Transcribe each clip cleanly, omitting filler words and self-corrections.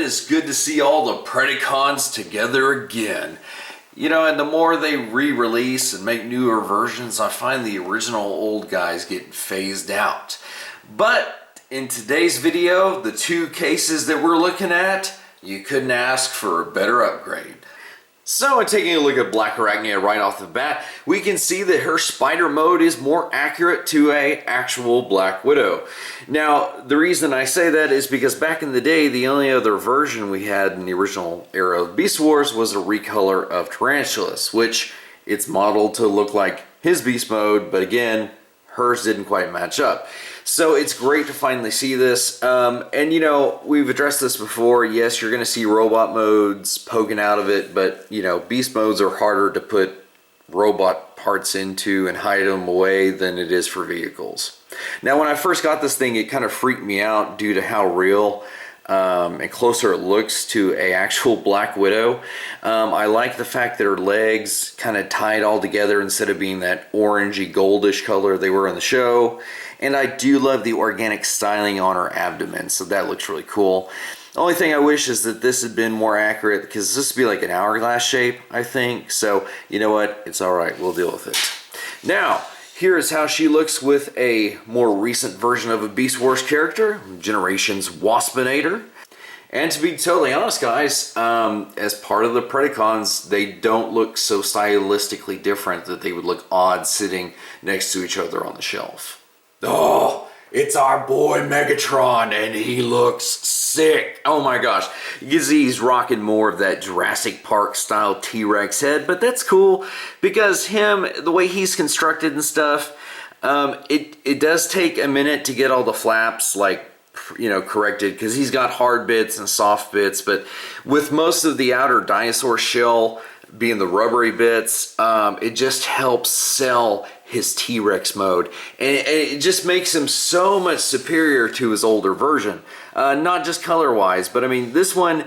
is good to see all the Predacons together again. You know, and the more they re-release and make newer versions, I find the original old guys getting phased out. But in today's video, the two cases that we're looking at, you couldn't ask for a better upgrade. So, in taking a look at Blackarachnia right off the bat, we can see that her spider mode is more accurate to an actual Black Widow. Now, the reason I say that is because back in the day, the only other version we had in the original era of Beast Wars was a recolor of Tarantulas, which it's modeled to look like his beast mode, but again, hers didn't quite match up. So it's great to finally see this. And you know, we've addressed this before. Yes, you're going to see robot modes poking out of it, but you know, beast modes are harder to put robot parts into and hide them away than it is for vehicles. Now, when I first got this thing, it kind of freaked me out due to how real and closer it looks to a actual Black Widow. I like the fact that her legs kind of tied all together instead of being that orangey goldish color they were in the show. And I do love the organic styling on her abdomen, so that looks really cool. The only thing I wish is that this had been more accurate, because this would be like an hourglass shape, I think. So, you know what? It's alright. We'll deal with it. Now, here is how she looks with a more recent version of a Beast Wars character, Generations Waspinator. And to be totally honest, guys, as part of the Predacons, they don't look so stylistically different that they would look odd sitting next to each other on the shelf. Oh, it's our boy Megatron, and he looks sick. Oh my gosh. You can see he's rocking more of that Jurassic Park style T-Rex head, but that's cool because the way he's constructed and stuff, it does take a minute to get all the flaps corrected, because he's got hard bits and soft bits, but with most of the outer dinosaur shell being the rubbery bits, it just helps sell his T-Rex mode, and it just makes him so much superior to his older version. Not just color-wise, but I mean, this one,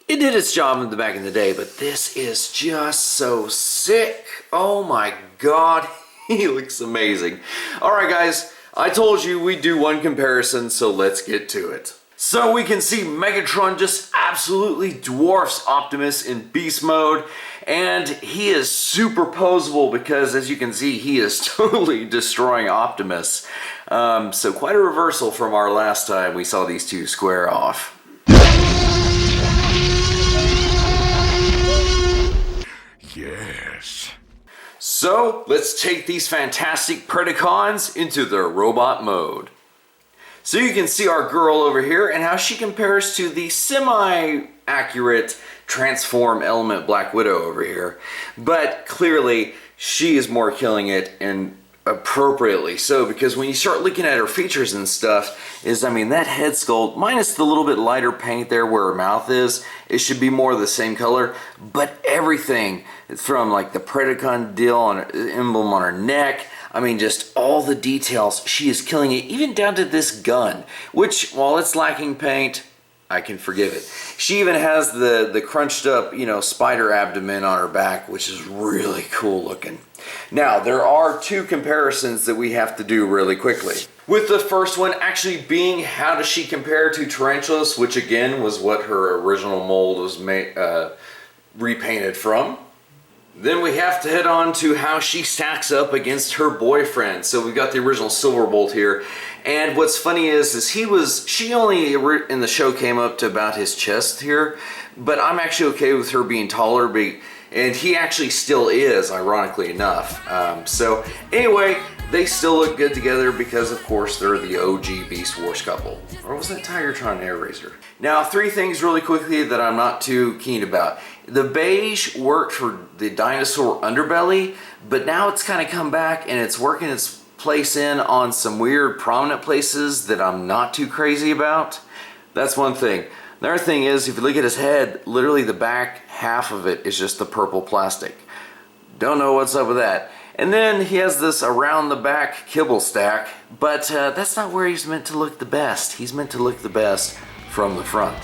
it did its job in the back in the day, but this is just so sick. Oh my god, he looks amazing. Alright guys, I told you we'd do one comparison, so let's get to it. So we can see Megatron just absolutely dwarfs Optimus in beast mode, and he is superposable because, as you can see, he is totally destroying Optimus. So quite a reversal from our last time we saw these two square off. Yes. So let's take these fantastic Predacons into their robot mode. So you can see our girl over here and how she compares to the semi-accurate transform element Black Widow over here. But clearly she is more killing it, and appropriately so, because when you start looking at her features and stuff, that head sculpt, minus the little bit lighter paint there where her mouth is, it should be more of the same color, but everything from like the Predacon deal on emblem on her neck, just all the details, she is killing it, even down to this gun, which, while it's lacking paint, I can forgive it. She even has the crunched up, spider abdomen on her back, which is really cool looking. Now, there are two comparisons that we have to do really quickly. With the first one actually being, how does she compare to Tarantulas, which again was what her original mold was repainted from. Then we have to head on to how she stacks up against her boyfriend. So we've got the original Silverbolt here. And what's funny is she only in the show came up to about his chest here, but I'm actually okay with her being taller, and he actually still is, ironically enough. So anyway, they still look good together because, of course, they're the OG Beast Wars couple. Or was that Tigertron Air Razor? Now, three things really quickly that I'm not too keen about. The beige worked for the dinosaur underbelly, but now it's kind of come back and it's working its place in on some weird prominent places that I'm not too crazy about. That's one thing. The other thing is, if you look at his head, literally the back half of it is just the purple plastic. Don't know what's up with that. And then he has this around the back kibble stack, but that's not where he's meant to look the best. He's meant to look the best from the front.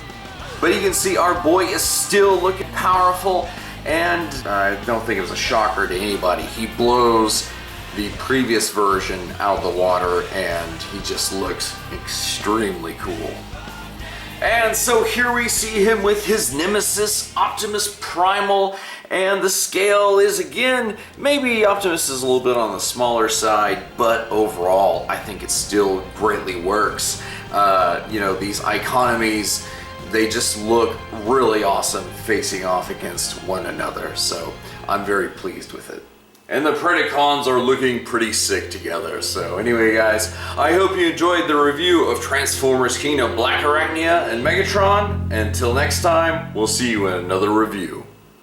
But you can see our boy is still looking powerful, and I don't think it was a shocker to anybody. He blows the previous version out of the water, and he just looks extremely cool. And so here we see him with his nemesis, Optimus Primal, and the scale is, again, maybe Optimus is a little bit on the smaller side, but overall, I think it still greatly works. You know, these economies, they just look really awesome facing off against one another, so I'm very pleased with it. And the Predacons are looking pretty sick together. So anyway guys, I hope you enjoyed the review of Transformers King of Blackarachnia and Megatron. Until next time, we'll see you in another review.